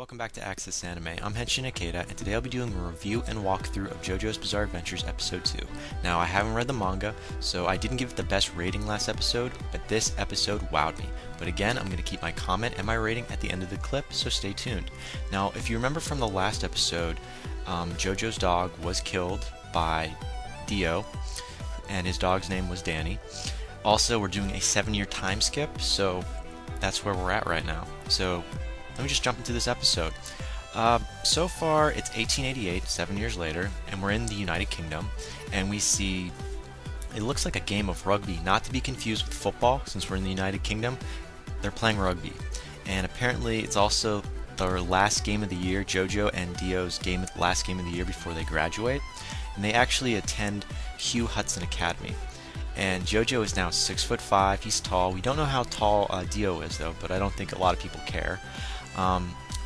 welcome back to Access Anime. I'm Henshin Ikeda, and today I'll be doing a review and walkthrough of JoJo's Bizarre Adventures Episode 2. Now, I haven't read the manga, so I didn't give it the best rating last episode, but this episode wowed me. But again, I'm going to keep my comment and my rating at the end of the clip, so stay tuned. Now, if you remember from the last episode, JoJo's dog was killed by Dio, and his dog's name was Danny. Also, we're doing a 7-year time skip, so that's where we're at right now. So let me just jump into this episode. So far, it's 1888, 7 years later, and we're in the United Kingdom, and we see, it looks like a game of rugby, not to be confused with football, since we're in the United Kingdom. They're playing rugby, and apparently it's also their last game of the year, JoJo and Dio's last game of the year before they graduate, and they actually attend Hugh Hudson Academy. And JoJo is now 6'5", he's tall. We don't know how tall Dio is though, but I don't think a lot of people care.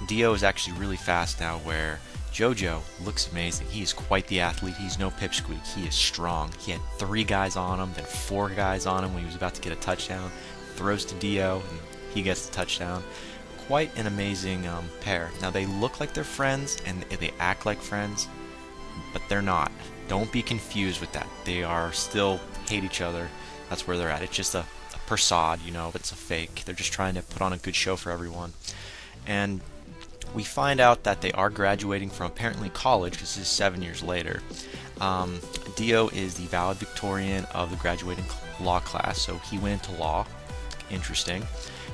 Dio is actually really fast now, where JoJo looks amazing. He is quite the athlete. He's no pipsqueak. He is strong. He had 3 guys on him, then 4 guys on him when he was about to get a touchdown. Throws to Dio, and he gets the touchdown. Quite an amazing pair. Now, they look like they're friends, and they act like friends, but they're not. Don't be confused with that. They are still hate each other. That's where they're at. It's just a facade, you know, it's a fake. They're just trying to put on a good show for everyone. And we find out that they are graduating from apparently college, because this is 7 years later. Dio is the valedictorian of the graduating law class, so he went into law. Interesting.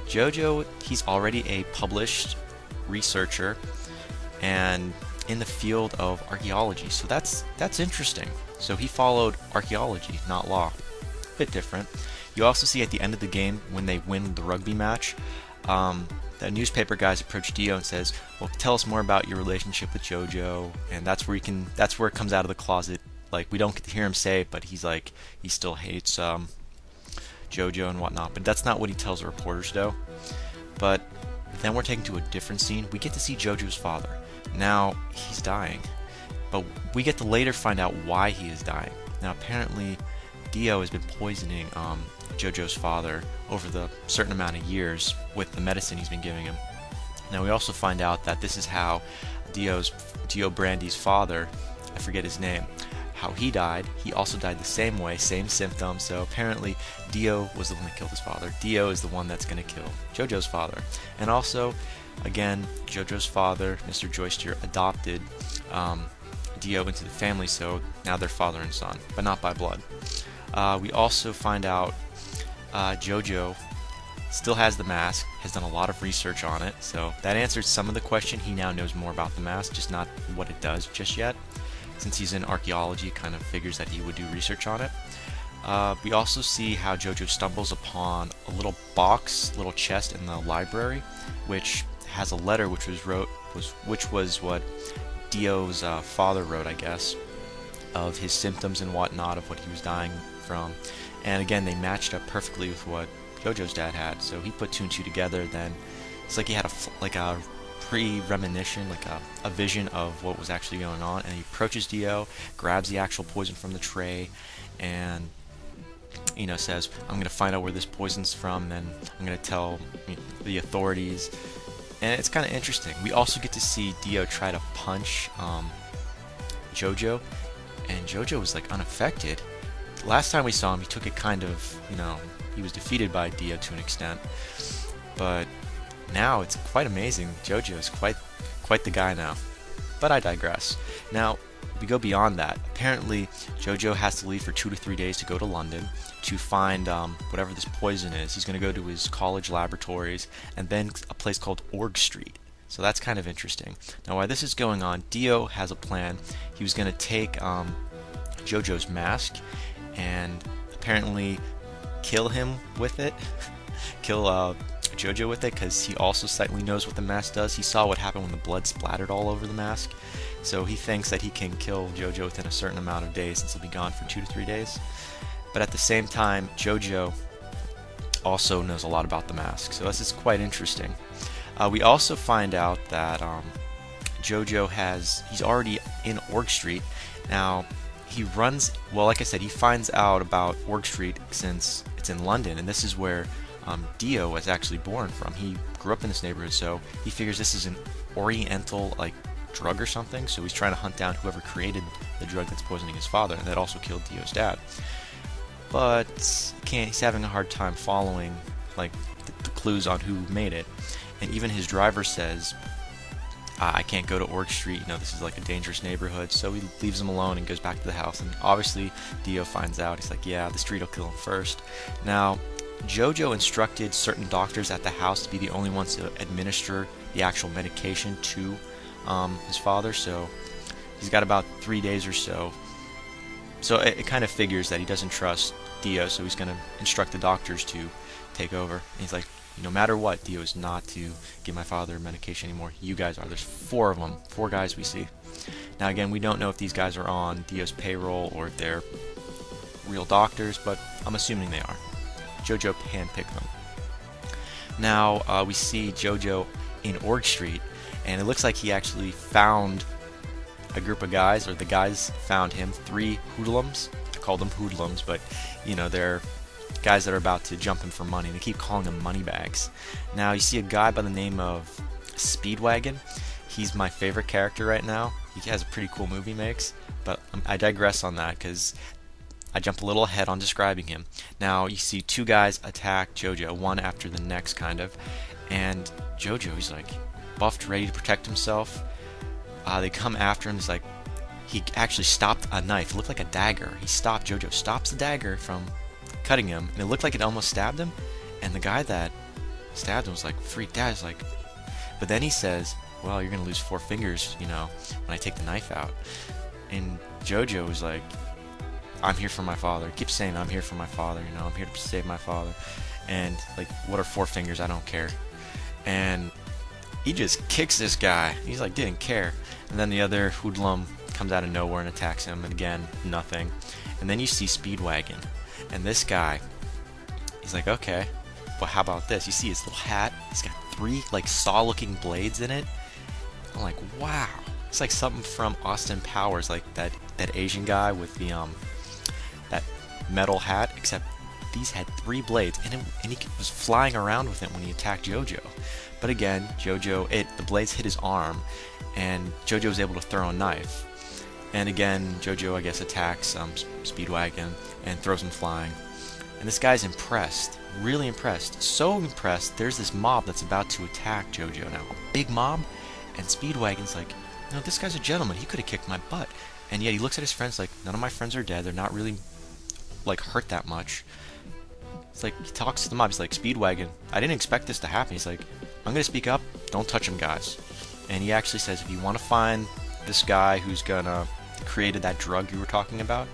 JoJo, he's already a published researcher and in the field of archaeology, so that's interesting. So he followed archaeology, not law. Bit different. You also see at the end of the game, when they win the rugby match, the newspaper guys approach Dio and says, "Well, tell us more about your relationship with JoJo." And that's where it comes out of the closet. Like, we don't get to hear him say it, but he's like, he still hates JoJo and whatnot. But that's not what he tells the reporters, though. But then we're taken to a different scene. We get to see JoJo's father. Now, he's dying, but we get to later find out why he is dying. Now, apparently, Dio has been poisoning JoJo's father over the certain amount of years with the medicine he's been giving him. Now, we also find out that this is how Dio Brandy's father, I forget his name, how he died. He also died the same way, same symptoms. So apparently, Dio was the one that killed his father. Dio is the one that's going to kill JoJo's father. And also, again, JoJo's father, Mr. Joyster, adopted Dio into the family, so now they're father and son, but not by blood. We also find out JoJo still has the mask, has done a lot of research on it, so that answers some of the question. He now knows more about the mask, just not what it does just yet. Since he's in archaeology, kind of figures that he would do research on it. We also see how JoJo stumbles upon a little box, little chest in the library, which has a letter which was what Dio's father wrote, I guess, of his symptoms and whatnot, of what he was dying from. And again, they matched up perfectly with what JoJo's dad had, so he put 2 and 2 together. Then it's like he had a premonition, like a vision of what was actually going on, and he approaches Dio, grabs the actual poison from the tray, and says, "I'm gonna find out where this poison's from, and I'm gonna tell the authorities." And it's kind of interesting. We also get to see Dio try to punch JoJo, and JoJo was like unaffected. Last time we saw him, he took it kind of, he was defeated by Dio to an extent, but now it's quite amazing. JoJo is quite the guy now. But I digress. Now, we go beyond that. Apparently, JoJo has to leave for 2 to 3 days to go to London to find whatever this poison is. He's going to go to his college laboratories and then a place called Org Street. So that's kind of interesting. Now, while this is going on, Dio has a plan. He was going to take JoJo's mask and apparently kill him with it. Kill JoJo with it, because he also slightly knows what the mask does. He saw what happened when the blood splattered all over the mask, so he thinks that he can kill JoJo within a certain amount of days, since he'll be gone for 2 to 3 days. But at the same time, JoJo also knows a lot about the mask, so this is quite interesting. We also find out that JoJo he's already in Org Street. Now, like I said, he finds out about Org Street since it's in London, and this is where Dio was actually born from. He grew up in this neighborhood, so he figures this is an oriental like drug or something, so he's trying to hunt down whoever created the drug that's poisoning his father, and that also killed Dio's dad. But he's having a hard time following like the clues on who made it, and even his driver says, I can't go to Org Street, you know, this is like a dangerous neighborhood, so he leaves him alone and goes back to the house, and obviously Dio finds out. He's like, yeah, the street will kill him first. Now, JoJo instructed certain doctors at the house to be the only ones to administer the actual medication to his father, so he's got about 3 days or so. So it kind of figures that he doesn't trust Dio, so he's going to instruct the doctors to take over. And he's like, no matter what, Dio is not to give my father medication anymore. You guys are. There's 4 of them. 4 guys we see. Now again, we don't know if these guys are on Dio's payroll or if they're real doctors, but I'm assuming they are. JoJo handpicked them. Now we see JoJo in Org Street, and it looks like he actually found a group of guys, or the guys found him, 3 hoodlums. I call them hoodlums, but you know, they're guys that are about to jump him for money. They keep calling them money bags. Now you see a guy by the name of Speedwagon. He's my favorite character right now. He has a pretty cool movie he makes, but I digress on that because I jump a little ahead on describing him. Now you see 2 guys attack JoJo, one after the next kind of, and JoJo, he's like buffed, ready to protect himself. They come after him. He's like, he actually stopped a knife. It looked like a dagger. JoJo stops the dagger from cutting him, and it looked like it almost stabbed him, and the guy that stabbed him was like freaked out. He's like, but then he says, well, you're gonna lose 4 fingers, you know, when I take the knife out. And JoJo was like, I'm here for my father. He keeps saying, I'm here for my father, you know, I'm here to save my father. And like, what are 4 fingers? I don't care. And he just kicks this guy. He's like, didn't care. And then the other hoodlum comes out of nowhere and attacks him, and again, nothing. And then you see Speedwagon. And this guy, he's like, okay, well, how about this? You see his little hat? He's got 3 like saw-looking blades in it. I'm like, wow, it's like something from Austin Powers, like that Asian guy with the that metal hat. Except these had 3 blades, and he was flying around with it when he attacked JoJo. But again, the blades hit his arm, and JoJo was able to throw a knife. And again, JoJo, I guess, attacks Speedwagon and throws him flying. And this guy's impressed, really impressed. So impressed, there's this mob that's about to attack JoJo now. A big mob, and Speedwagon's like, no, this guy's a gentleman. He could have kicked my butt. And yet he looks at his friends like, none of my friends are dead. They're not really, like, hurt that much. It's like, he talks to the mob. He's like, Speedwagon, I didn't expect this to happen. He's like, I'm going to speak up. Don't touch him, guys. And he actually says, if you want to find this guy who's gonna created that drug you were talking about,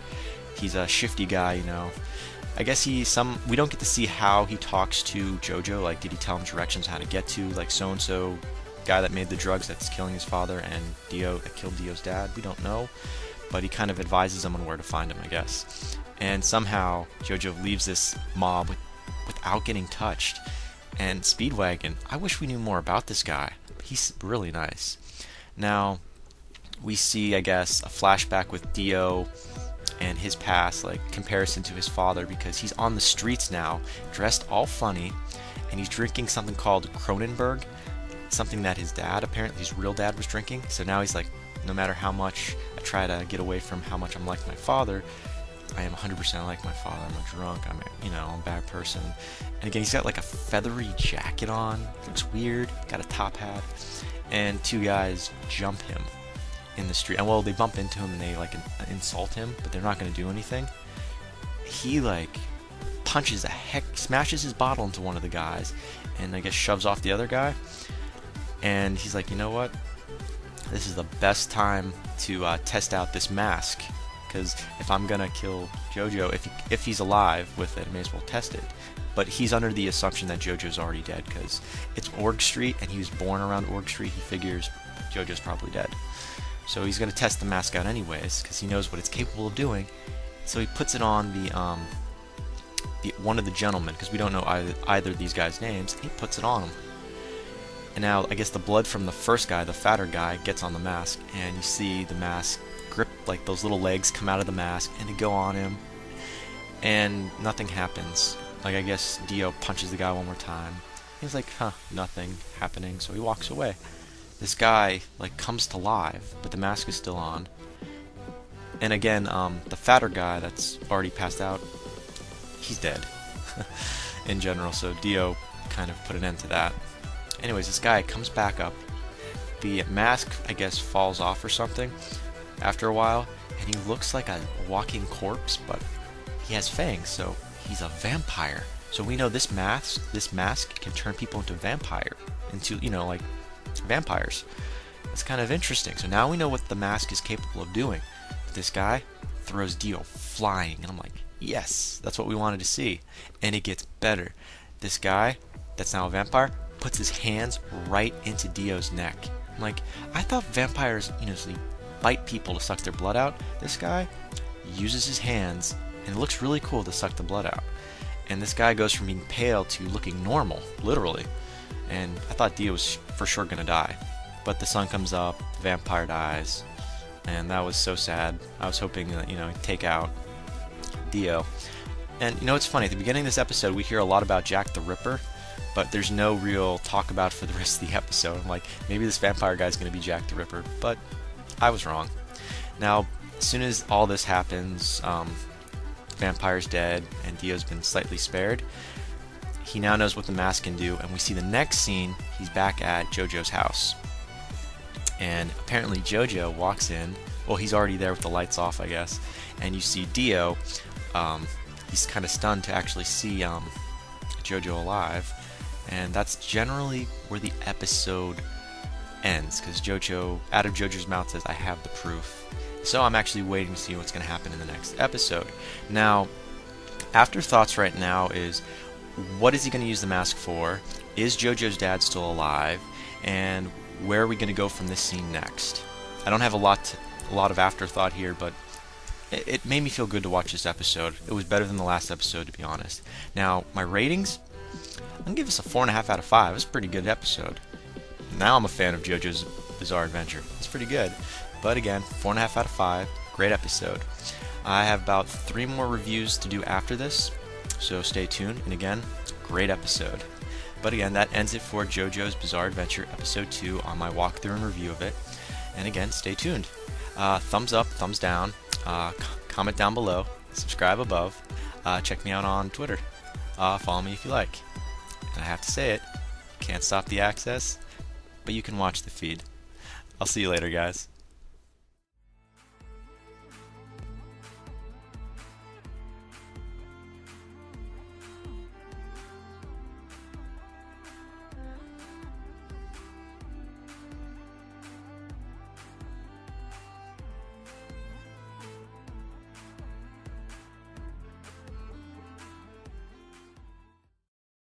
he's a shifty guy, you know. I guess we don't get to see how he talks to JoJo. Like, did he tell him directions how to get to, like, so-and-so guy that made the drugs that's killing his father and Dio that killed Dio's dad? We don't know, but he kind of advises him on where to find him, I guess. And somehow JoJo leaves this mob without getting touched. And Speedwagon, I wish we knew more about this guy. He's really nice. Now, we see, I guess, a flashback with Dio and his past, like comparison to his father, because he's on the streets now, dressed all funny, and he's drinking something called Cronenberg, something that his dad, apparently his real dad, was drinking. So now he's like, no matter how much I try to get away from how much I'm like my father, I am 100% like my father. I'm a drunk. I'm a bad person. And again, he's got like a feathery jacket on. Looks weird. Got a top hat. And 2 guys jump him in the street. And well, they bump into him and they like insult him, but they're not going to do anything. He like smashes his bottle into one of the guys, and I guess shoves off the other guy. And he's like, you know what? This is the best time to test out this mask. Because if I'm gonna kill JoJo, if he's alive with it, I may as well test it. But he's under the assumption that JoJo's already dead, because it's Org Street, and he was born around Org Street. He figures JoJo's probably dead. So he's gonna test the mask out anyways, because he knows what it's capable of doing. So he puts it on the one of the gentlemen, because we don't know either of these guys' names. He puts it on him. And now, I guess the blood from the first guy, the fatter guy, gets on the mask, and you see the mask grip, like those little legs come out of the mask, and they go on him, and nothing happens. Like, I guess Dio punches the guy one more time. He's like, huh, nothing happening, so he walks away. This guy, like, comes to life, but the mask is still on. And again, the fatter guy that's already passed out, he's dead. In general, so Dio kind of put an end to that. Anyways, this guy comes back up. The mask, I guess, falls off or something after a while, and he looks like a walking corpse, but he has fangs, so he's a vampire. So we know this mask can turn people into like vampires. It's kind of interesting. So now we know what the mask is capable of doing. But this guy throws Dio flying, and I'm like, yes, that's what we wanted to see. And it gets better. This guy, that's now a vampire, puts his hands right into Dio's neck. I'm like, I thought vampires, they bite people to suck their blood out. This guy uses his hands, and it looks really cool to suck the blood out. And this guy goes from being pale to looking normal, literally. And I thought Dio was for sure gonna die. But the sun comes up, the vampire dies, and that was so sad. I was hoping that, he'd take out Dio. And it's funny, at the beginning of this episode we hear a lot about Jack the Ripper, but there's no real talk about it for the rest of the episode. I'm like, maybe this vampire guy's gonna be Jack the Ripper, but I was wrong. Now, as soon as all this happens, vampire's dead and Dio's been slightly spared, he now knows what the mask can do, and we see the next scene, he's back at JoJo's house. And apparently JoJo walks in, well, he's already there with the lights off, I guess, and you see Dio, he's kind of stunned to actually see JoJo alive, and that's generally where the episode ends, because JoJo, out of JoJo's mouth, says, I have the proof. So I'm actually waiting to see what's going to happen in the next episode. Now, afterthoughts right now is, what is he going to use the mask for? Is JoJo's dad still alive? And where are we going to go from this scene next? I don't have a lot of afterthought here, but it made me feel good to watch this episode. It was better than the last episode, to be honest. Now, my ratings, I'm going to give this a 4.5 out of 5. It's a pretty good episode. Now I'm a fan of JoJo's Bizarre Adventure. It's pretty good. But again, 4.5 out of 5. Great episode. I have about 3 more reviews to do after this, so stay tuned. And again, great episode. But again, that ends it for JoJo's Bizarre Adventure Episode 2 on my walkthrough and review of it. And again, stay tuned. Thumbs up, thumbs down, comment down below, subscribe above, check me out on Twitter, follow me if you like. And I have to say it, can't stop the access, but you can watch the feed. I'll see you later, guys.